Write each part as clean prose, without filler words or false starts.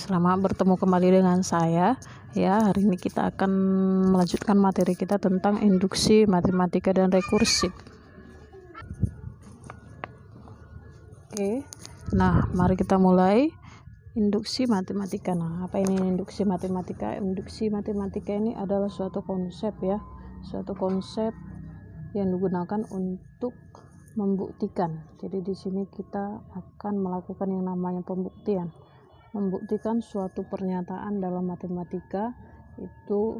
Selamat bertemu kembali dengan saya. Ya, hari ini kita akan melanjutkan materi kita tentang induksi matematika dan rekursif. Oke. Nah, mari kita mulai induksi matematika. Nah, apa ini induksi matematika? Induksi matematika ini adalah suatu konsep ya, suatu konsep yang digunakan untuk membuktikan. Jadi di sini kita akan melakukan yang namanya pembuktian. Membuktikan suatu pernyataan dalam matematika itu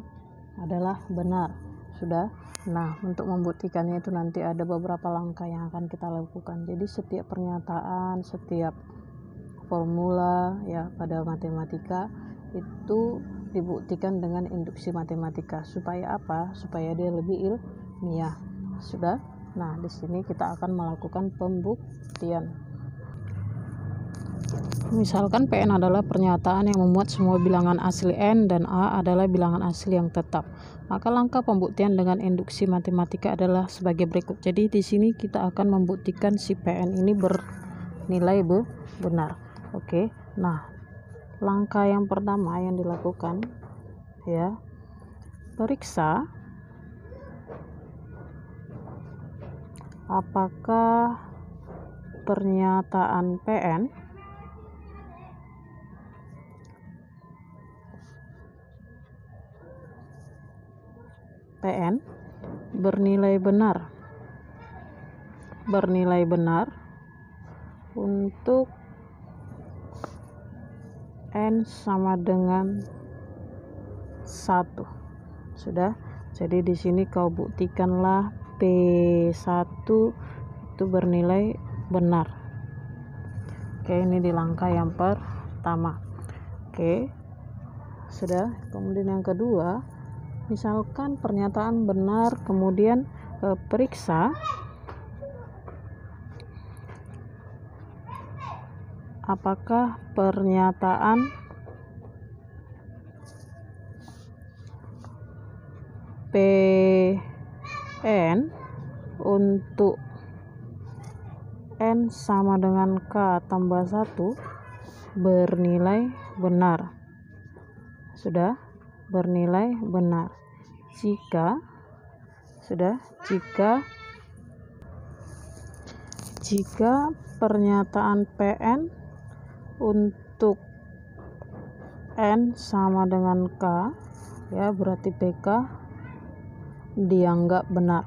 adalah benar. Sudah. Nah, untuk membuktikannya itu nanti ada beberapa langkah yang akan kita lakukan. Jadi setiap pernyataan, setiap formula ya pada matematika itu dibuktikan dengan induksi matematika. Supaya apa? Supaya dia lebih ilmiah. Sudah. Nah, di sini kita akan melakukan pembuktian. Misalkan Pn adalah pernyataan yang memuat semua bilangan asli n dan a adalah bilangan asli yang tetap. Maka langkah pembuktian dengan induksi matematika adalah sebagai berikut. Jadi di sini kita akan membuktikan si Pn ini bernilai benar. Oke. Nah, langkah yang pertama yang dilakukan ya, periksa apakah pernyataan Pn bernilai benar untuk n sama dengan 1. Sudah. Jadi di sini kau buktikanlah P1 itu bernilai benar. Oke, ini di langkah yang pertama. Oke. Sudah. Kemudian yang kedua, misalkan pernyataan benar, kemudian periksa apakah pernyataan Pn untuk n sama dengan k tambah 1 bernilai benar. Sudah, bernilai benar. Jika pernyataan Pn untuk n sama dengan k ya, berarti Pk dianggap benar.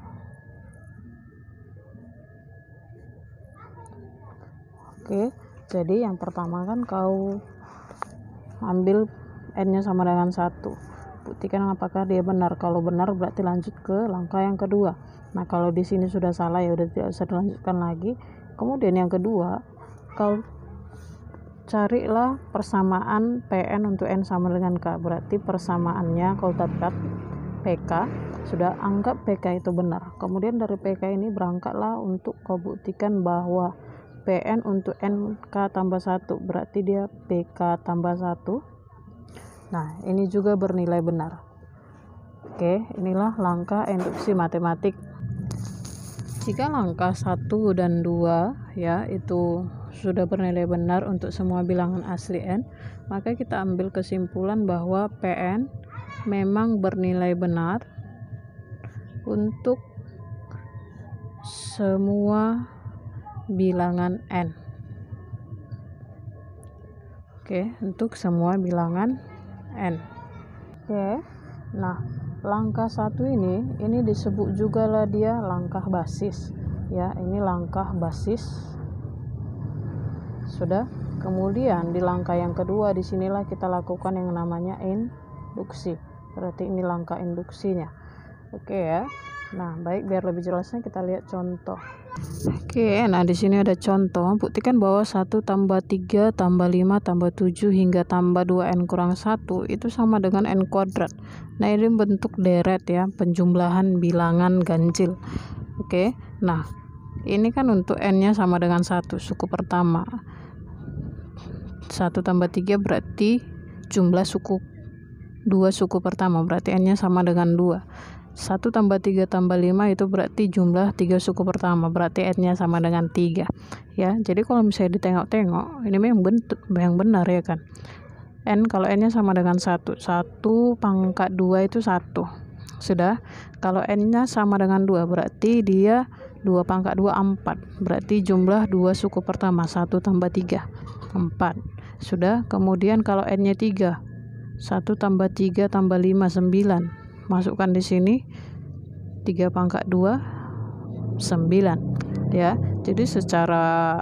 Oke, jadi yang pertama kan kau ambil n-nya sama dengan 1. Buktikan apakah dia benar. Kalau benar berarti lanjut ke langkah yang kedua. Nah, kalau di sini sudah salah ya udah tidak usah dilanjutkan lagi. Kemudian yang kedua, kau carilah persamaan Pn untuk n sama dengan k. Berarti persamaannya kau dapat Pk. Sudah, anggap Pk itu benar. Kemudian dari Pk ini berangkatlah untuk kau buktikan bahwa Pn untuk nk tambah 1 berarti dia Pk tambah 1. Nah, ini juga bernilai benar. Oke, inilah langkah induksi matematik. Jika langkah 1 dan 2 ya itu sudah bernilai benar untuk semua bilangan asli n, maka kita ambil kesimpulan bahwa Pn memang bernilai benar untuk semua bilangan n. Oke, untuk semua bilangan n. Oke. Nah, langkah 1 ini disebut juga lah dia langkah basis. Ya, ini langkah basis. Sudah. Kemudian di langkah yang kedua disinilah kita lakukan yang namanya induksi. Berarti ini langkah induksinya. Oke ya. Nah, baik, biar lebih jelasnya kita lihat contoh. Oke, nah di sini ada contoh. Buktikan bahwa 1 tambah 3 tambah 5 tambah 7 hingga tambah 2n kurang 1 itu sama dengan n kuadrat. Nah, ini bentuk deret ya, penjumlahan bilangan ganjil. Oke, nah ini kan untuk n-nya sama dengan 1, suku pertama. 1 tambah 3 berarti jumlah suku 2 suku pertama, berarti n-nya sama dengan 2. 1 tambah 3 tambah 5 itu berarti jumlah 3 suku pertama, berarti n-nya sama dengan 3 ya. Jadi kalau misalnya ditengok-tengok ini memang bentuk yang benar ya kan. N, kalau N nya sama dengan 1 pangkat 2 itu 1. Sudah. Kalau N nya sama dengan 2 berarti dia 2 pangkat 2 4, berarti jumlah 2 suku pertama 1 tambah 3 4. Sudah. Kemudian kalau N nya 3, 1 tambah 3 tambah 5 9, masukkan di sini 3 pangkat 2 9 ya. Jadi secara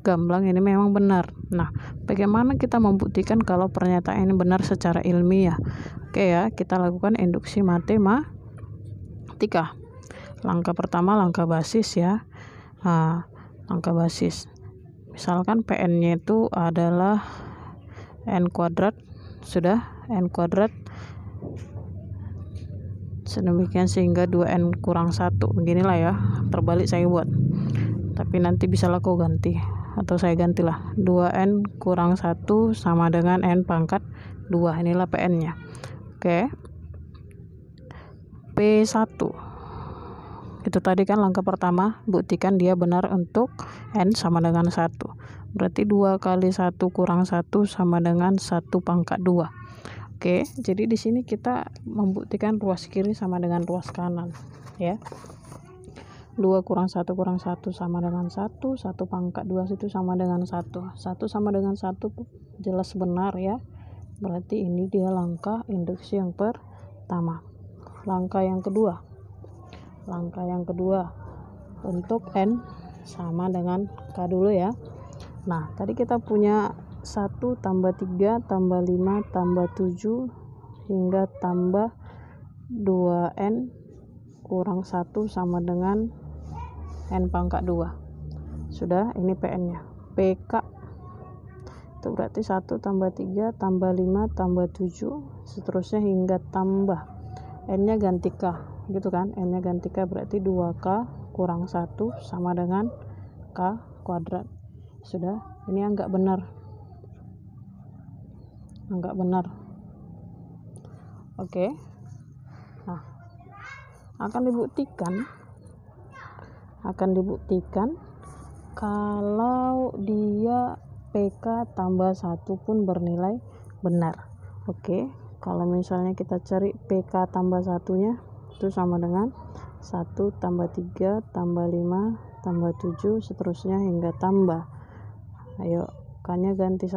gamblang ini memang benar. Nah, bagaimana kita membuktikan kalau pernyataan ini benar secara ilmiah? Oke ya, kita lakukan induksi matematika. Langkah pertama, langkah basis ya. Langkah basis. Misalkan PN-nya itu adalah N kuadrat. Sudah, N kuadrat sedemikian sehingga 2N kurang 1. Beginilah ya, terbalik saya buat. Tapi nanti bisa lah kau ganti, atau saya gantilah. 2N kurang 1 sama dengan N pangkat 2. Inilah PN-nya. Oke. P1. Itu tadi kan langkah pertama, buktikan dia benar untuk N sama dengan 1. Berarti 2 kali 1 kurang 1 sama dengan 1 pangkat 2. Oke, jadi di sini kita membuktikan ruas kiri sama dengan ruas kanan ya. 2 kurang 1 sama dengan 1 pangkat 2 itu sama dengan 1 sama dengan 1 jelas benar ya. Berarti ini dia langkah induksi yang pertama. Langkah yang kedua untuk N sama dengan K dulu ya. Nah, tadi kita punya 1 tambah 3 tambah 5 tambah 7 hingga tambah 2N kurang 1 sama dengan N pangkat 2. Sudah, ini PN-nya. PK itu berarti 1 tambah 3 tambah 5 tambah 7 seterusnya hingga tambah N-nya ganti K, gitu kan? N-nya ganti K berarti 2K kurang 1 sama dengan K kuadrat. Sudah, ini enggak benar. Oke. Nah, akan dibuktikan kalau dia PK tambah 1 pun bernilai benar. Oke, kalau misalnya kita cari PK tambah 1-nya itu sama dengan 1 tambah 3 tambah 5 tambah 7 seterusnya hingga tambah. Ayo, K-nya ganti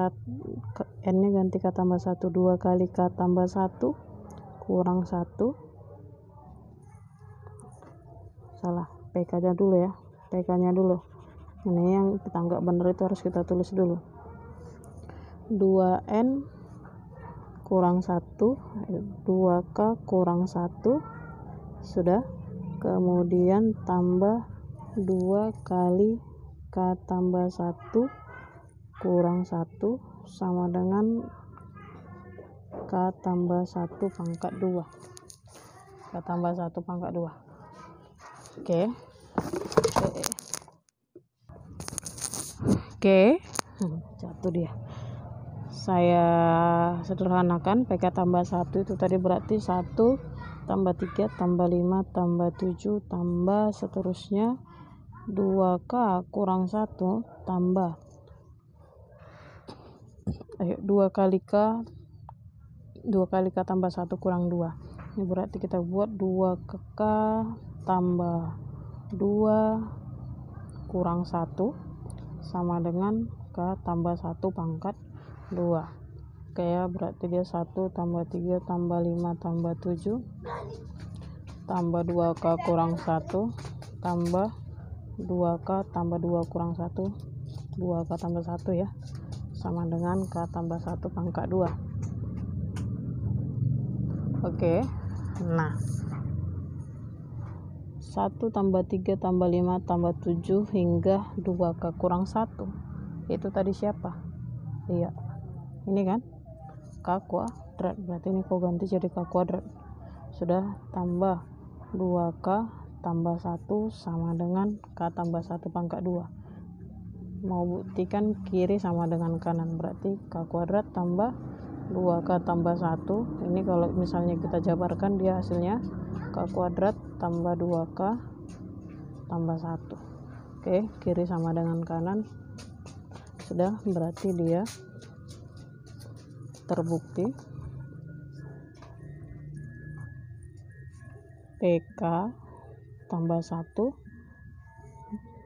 N-nya ganti K tambah 1, 2 kali K tambah 1 kurang 1. Salah, PK-nya dulu ya. PK-nya dulu. Ini yang kita anggap benar itu harus kita tulis dulu. 2N kurang 1, 2K kurang 1. Sudah. Kemudian tambah 2 kali K tambah 1 kurang 1 sama dengan K tambah 1 pangkat 2. K tambah 1 pangkat 2. Oke. Jatuh dia. Saya sederhanakan, PK tambah 1 itu tadi berarti 1 tambah 3 tambah 5 tambah 7 tambah seterusnya 2K kurang 1 tambah 2 kali K tambah 1 kurang 2. Ini berarti kita buat 2K tambah 2 kurang 1 sama dengan K tambah 1 pangkat 2. Oke ya, berarti dia 1 tambah 3 tambah 5 tambah 7 tambah 2K kurang 1 tambah 2K tambah 2 kurang 1, 2K tambah 1 ya, sama dengan K tambah 1 pangkat 2. Oke. Nah, 1 tambah 3 tambah 5 tambah 7 hingga 2K kurang 1 itu tadi siapa? Iya, ini kan K kuadrat, berarti ini kau ganti jadi K kuadrat. Sudah, tambah 2K tambah 1 sama dengan K tambah 1 pangkat 2. Mau buktikan kiri sama dengan kanan, berarti K kuadrat tambah 2K tambah 1. Ini kalau misalnya kita jabarkan dia hasilnya K kuadrat tambah 2K tambah 1. Oke, kiri sama dengan kanan. Sudah, berarti dia terbukti PK tambah 1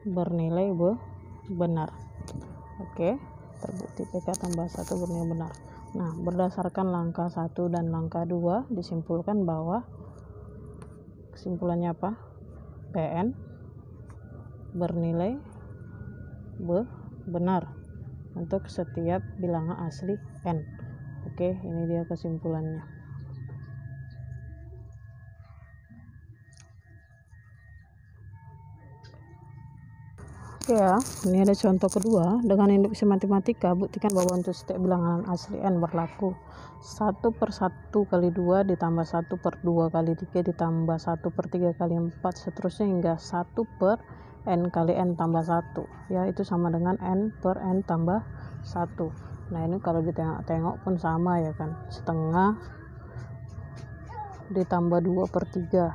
bernilai benar. Oke, terbukti PK tambah 1 bernilai benar. Nah, berdasarkan langkah 1 dan langkah 2 disimpulkan bahwa kesimpulannya apa? PN bernilai benar untuk setiap bilangan asli N. Oke, ini dia kesimpulannya. Oke ya, ini ada contoh kedua. Dengan induksi matematika, buktikan bahwa untuk setiap bilangan asli N berlaku 1/1 kali 2 ditambah 1/2 kali 3 ditambah 1/3 kali 4 seterusnya hingga 1/n kali N tambah 1. Ya, itu sama dengan N per N tambah 1. Nah, ini kalau ditengok-tengok pun sama ya kan. Setengah ditambah 2/3.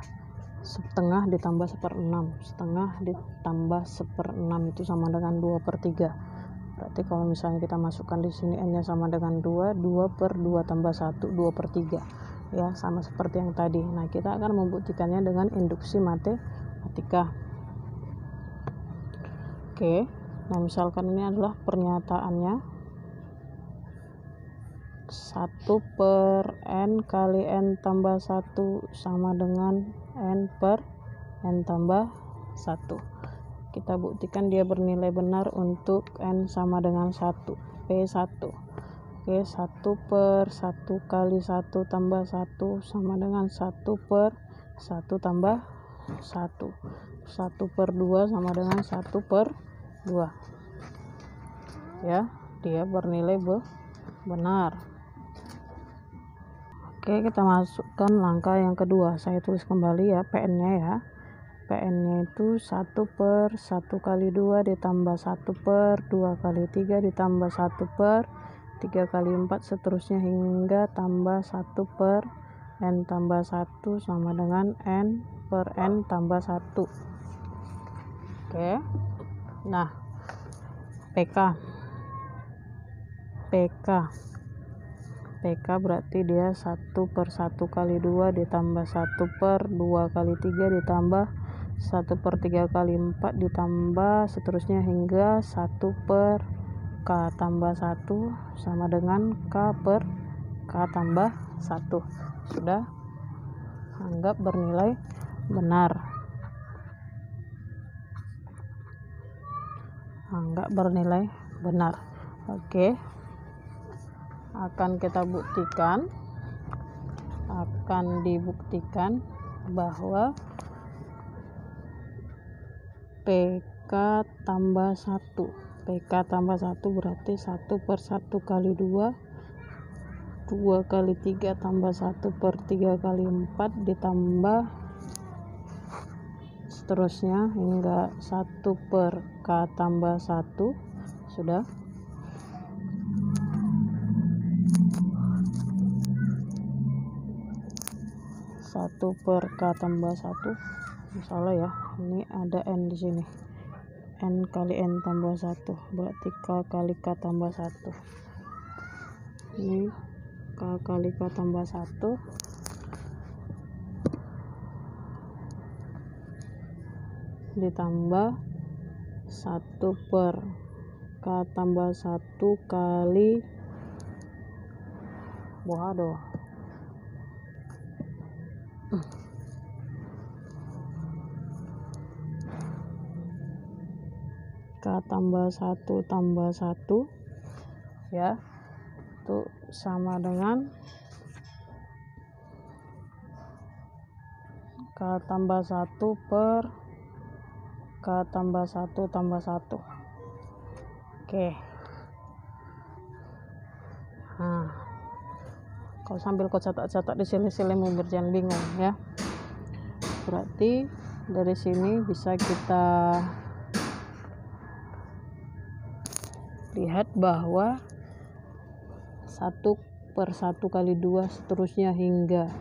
Setengah ditambah 1/6, setengah ditambah 1/6 itu sama dengan 2/3. Berarti kalau misalnya kita masukkan di sini N nya sama dengan 2, 2/2 tambah 1, 2/3. Ya, sama seperti yang tadi. Nah, kita akan membuktikannya dengan induksi matematika. Oke, nah misalkan ini adalah pernyataannya 1/n kali N tambah 1 sama dengan N per N tambah 1. Kita buktikan dia bernilai benar untuk N sama dengan 1, P1. Oke, 1/1 kali 1 tambah 1 sama dengan 1/1 tambah 1. 1/2 sama dengan 1/2. Ya, dia bernilai benar. Oke, kita masukkan langkah yang kedua. Saya tulis kembali ya PN-nya ya. PN-nya itu 1/1 kali 2 ditambah 1/2 kali 3 ditambah 1/3 kali 4 seterusnya hingga tambah 1/n tambah 1 sama dengan N per N tambah 1. Oke. Nah, PK berarti dia 1/1 kali 2 ditambah 1/2 kali 3 ditambah 1/3 kali 4 ditambah seterusnya hingga 1/k tambah 1 sama dengan K tambah 1. Sudah, anggap bernilai benar. Oke, akan dibuktikan bahwa PK tambah 1 berarti 1/1 kali 2 kali 3 tambah 1/3 kali 4 ditambah seterusnya hingga 1/k tambah 1. Sudah. Satu per K tambah 1, salah ya, ini ada N di sini, N kali N tambah 1 berarti K kali K tambah 1. Ini K kali K tambah 1 ditambah 1/K tambah 1 kali K tambah 1 tambah 1 ya, itu sama dengan K tambah 1 per K tambah 1 tambah 1. Oke. Nah, kalau sambil kau catat-catat di sini mau berjangan bingung ya. Berarti dari sini bisa kita lihat bahwa 1/1 kali 2 seterusnya hingga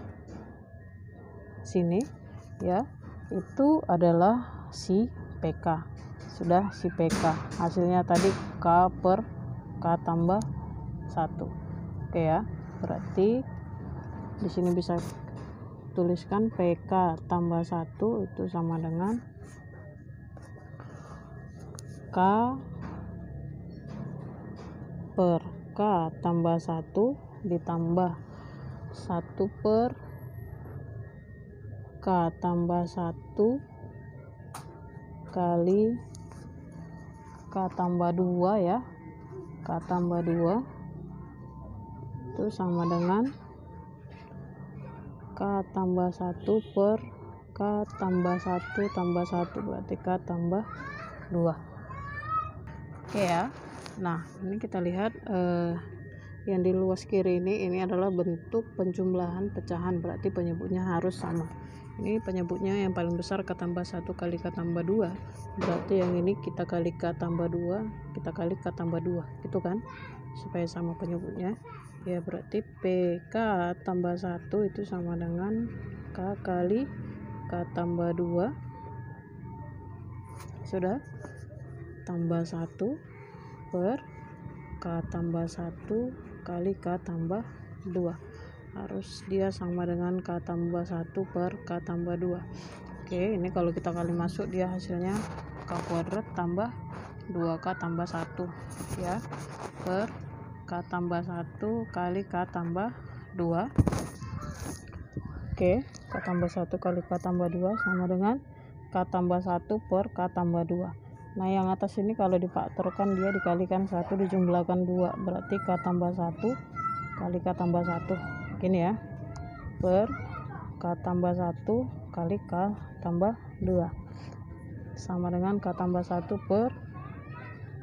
sini ya, itu adalah si PK. Sudah, si PK hasilnya tadi K per K tambah 1. Oke ya. Berarti di sini bisa tuliskan PK tambah 1 itu sama dengan K per K tambah 1 ditambah 1 per K tambah 1 kali K tambah 2 ya. K tambah 2 itu sama dengan K tambah 1 per K tambah 1 tambah 1 berarti K tambah 2. Oke ya. Nah, ini kita lihat yang di luas kiri ini adalah bentuk penjumlahan pecahan, berarti penyebutnya harus sama. Ini penyebutnya yang paling besar K tambah 1 kali K tambah 2, berarti yang ini kita kali K tambah 2 kita kali K tambah 2 gitu kan, supaya sama penyebutnya ya. Berarti PK tambah 1 itu sama dengan K kali K tambah 2 sudah tambah 1 per K tambah 1 kali K tambah 2, harus dia sama dengan K tambah 1 per K tambah 2. Oke, ini kalau kita kali masuk dia hasilnya K kuadrat tambah 2K tambah 1 ya, per K tambah 1 kali K tambah 2. Oke, K tambah 1 kali K tambah 2 sama dengan K tambah 1 per K tambah 2. Nah, yang atas ini kalau difaktorkan dia dikalikan 1 dijumlahkan 2, berarti K tambah 1 kali K tambah 1 gini ya, per K tambah 1 kali K tambah 2 sama dengan K tambah 1 per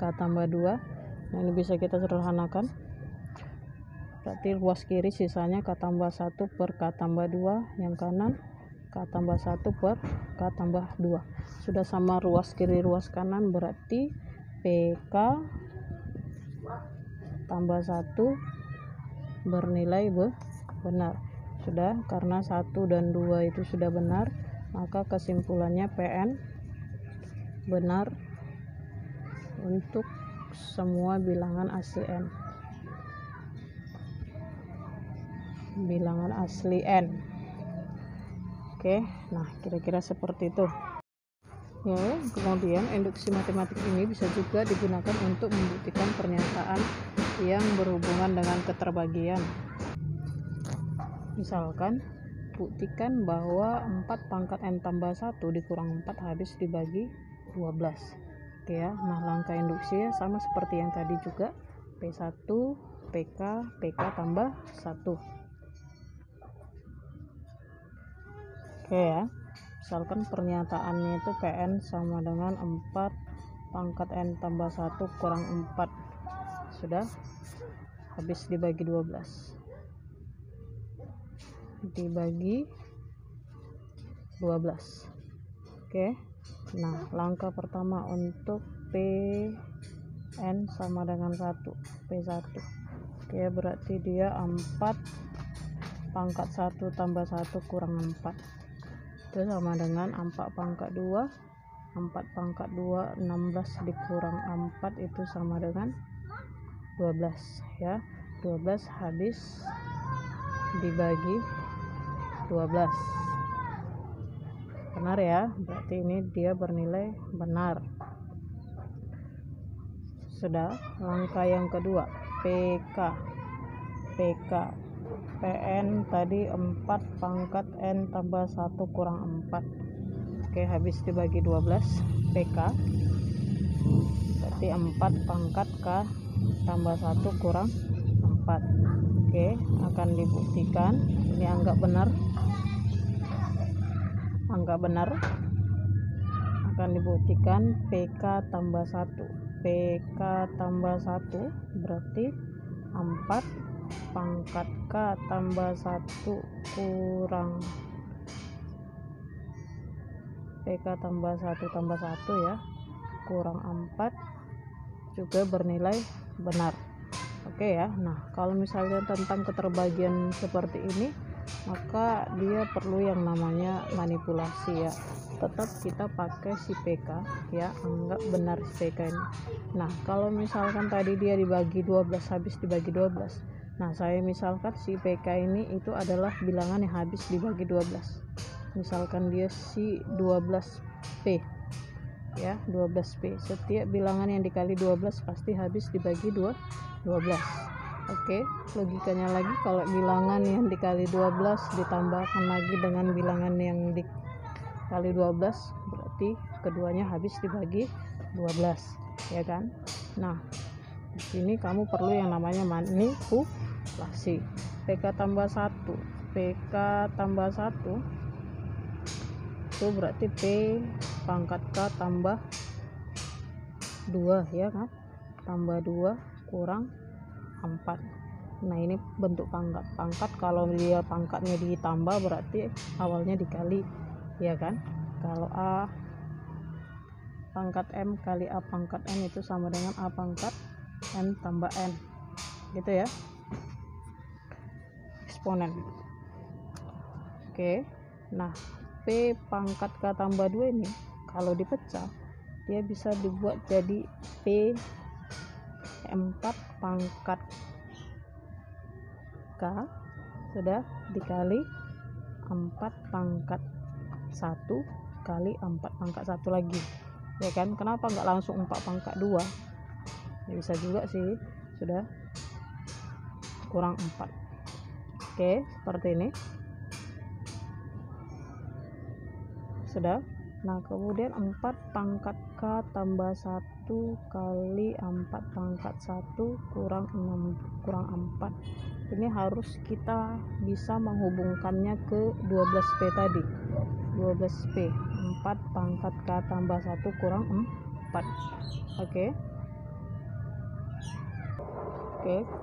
K tambah 2. Nah, ini bisa kita sederhanakan, berarti ruas kiri sisanya K tambah 1 per K tambah 2, yang kanan K tambah 1 per K tambah 2. Sudah sama ruas kiri ruas kanan, berarti PK tambah 1 bernilai benar. Sudah, karena 1 dan 2 itu sudah benar, maka kesimpulannya PN benar untuk semua bilangan asli N. Bilangan asli N. Oke, nah kira-kira seperti itu. Ya, kemudian induksi matematik ini bisa juga digunakan untuk membuktikan pernyataan yang berhubungan dengan keterbagian. Misalkan, buktikan bahwa 4 pangkat N tambah 1 dikurang 4 habis dibagi 12. Oke ya, nah langkah induksi ya sama seperti yang tadi juga, P1, PK, PK tambah 1. Oke ya, misalkan pernyataannya itu PN sama dengan 4 pangkat N tambah 1 kurang 4 sudah, habis dibagi 12 dibagi 12. Oke, nah langkah pertama untuk PN sama dengan 1 P1. Oke, berarti dia 4 pangkat 1 tambah 1 kurang 4 itu sama dengan 4 pangkat 2 4 pangkat 2 16 dikurang 4 itu sama dengan 12 ya. 12 habis dibagi 12 benar ya, berarti ini dia bernilai benar. Sudah, langkah yang kedua PK PN tadi 4 pangkat N tambah 1 kurang 4. Oke, habis dibagi 12 PK berarti 4 pangkat K tambah 1 kurang 4. Oke, akan dibuktikan. Ini anggap benar akan dibuktikan PK tambah 1 PK tambah 1 berarti 4 pangkat K tambah 1 kurang PK tambah 1 ya, kurang 4 juga bernilai benar. Oke ya, nah kalau misalnya tentang keterbagian seperti ini, maka dia perlu yang namanya manipulasi ya. Tetap kita pakai si PK ya, anggap benar si PK ini. Nah, kalau misalkan tadi dia dibagi 12 habis dibagi 12, Nah, saya misalkan si PK ini itu adalah bilangan yang habis dibagi 12. Misalkan dia si 12P ya, 12P. Setiap bilangan yang dikali 12 pasti habis dibagi 12. Oke, logikanya lagi kalau bilangan yang dikali 12 ditambahkan lagi dengan bilangan yang dikali 12 berarti keduanya habis dibagi 12, ya kan? Nah, di sini kamu perlu yang namanya manipulasi. PK tambah 1 itu berarti P pangkat K tambah 2, ya kan? Tambah 2 kurang 4. Nah, ini bentuk pangkat. Kalau dia pangkatnya ditambah berarti awalnya dikali, ya kan? Kalau A pangkat M kali A pangkat N itu sama dengan A pangkat N tambah N, gitu ya, eksponen. Oke, nah P pangkat K tambah 2 ini kalau dipecah dia bisa dibuat jadi P 4 pangkat K sudah dikali 4 pangkat 1 kali 4 pangkat 1 lagi, ya kan? Kenapa nggak langsung 4 pangkat 2? Ya bisa juga sih, sudah kurang 4. Oke, seperti ini sudah. Nah, kemudian 4 pangkat K tambah 1 kali 4 pangkat 1 kurang 4. Ini harus kita bisa menghubungkannya ke 12P tadi. 12P 4 pangkat K tambah 1 kurang 4. Oke,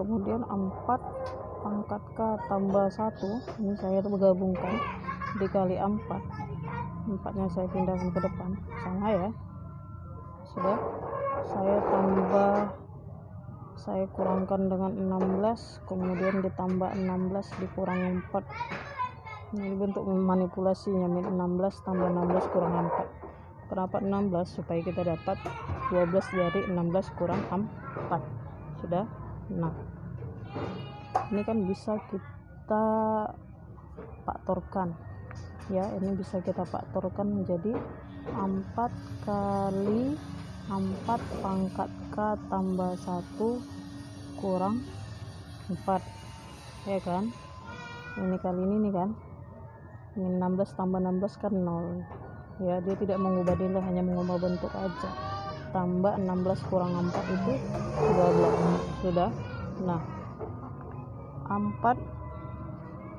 kemudian 4 pangkat K tambah 1 ini saya menggabungkan dikali 4nya saya pindahkan ke depan, sama ya. Sudah, saya kurangkan dengan 16, kemudian ditambah 16 dikurangi 4. Ini bentuk manipulasinya, 16 tambah 16 kurang 4. Kenapa 16? Supaya kita dapat 12 dari 16 kurang 4. Sudah. Nah, ini kan bisa kita faktorkan ya, ini bisa kita faktorkan menjadi 4 kali 4 pangkat K tambah 1 kurang 4, ya kan? Ini kali ini nih kan, ini 16 tambah 16 kan 0 ya, dia tidak mengubah nilai, hanya mengubah bentuk aja. Tambah 16 kurang 4 itu 12. Sudah. Nah, 4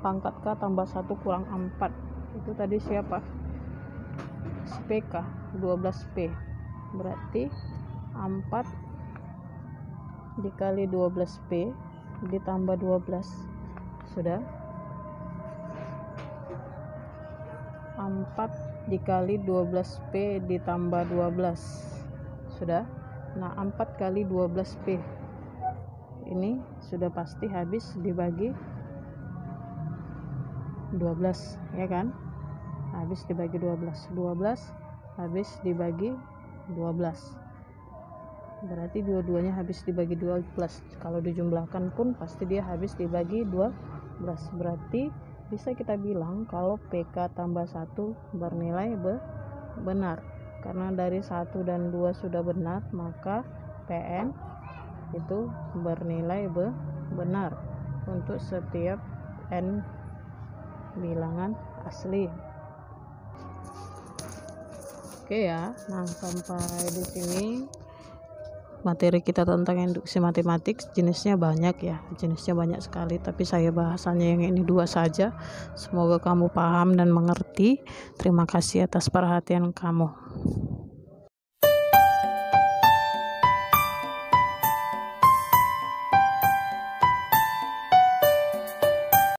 pangkat K tambah 1 kurang 4 itu tadi siapa? Si PK 12P. Berarti 4 dikali 12P ditambah 12. Sudah. 4 dikali 12P ditambah 12. Sudah. Nah, 4 kali 12P ini sudah pasti habis dibagi 12, ya kan? Habis dibagi 12 habis dibagi 12, berarti dua-duanya habis dibagi 12. Kalau dijumlahkan pun pasti dia habis dibagi 12. Berarti bisa kita bilang kalau PK tambah 1 bernilai benar. Karena dari 1 dan 2 sudah benar, maka PN itu bernilai benar untuk setiap N bilangan asli. Oke ya, nah sampai di sini materi kita tentang induksi matematik. Jenisnya banyak ya, jenisnya banyak sekali, tapi saya bahasannya yang ini 2 saja. Semoga kamu paham dan mengerti. Terima kasih atas perhatian kamu.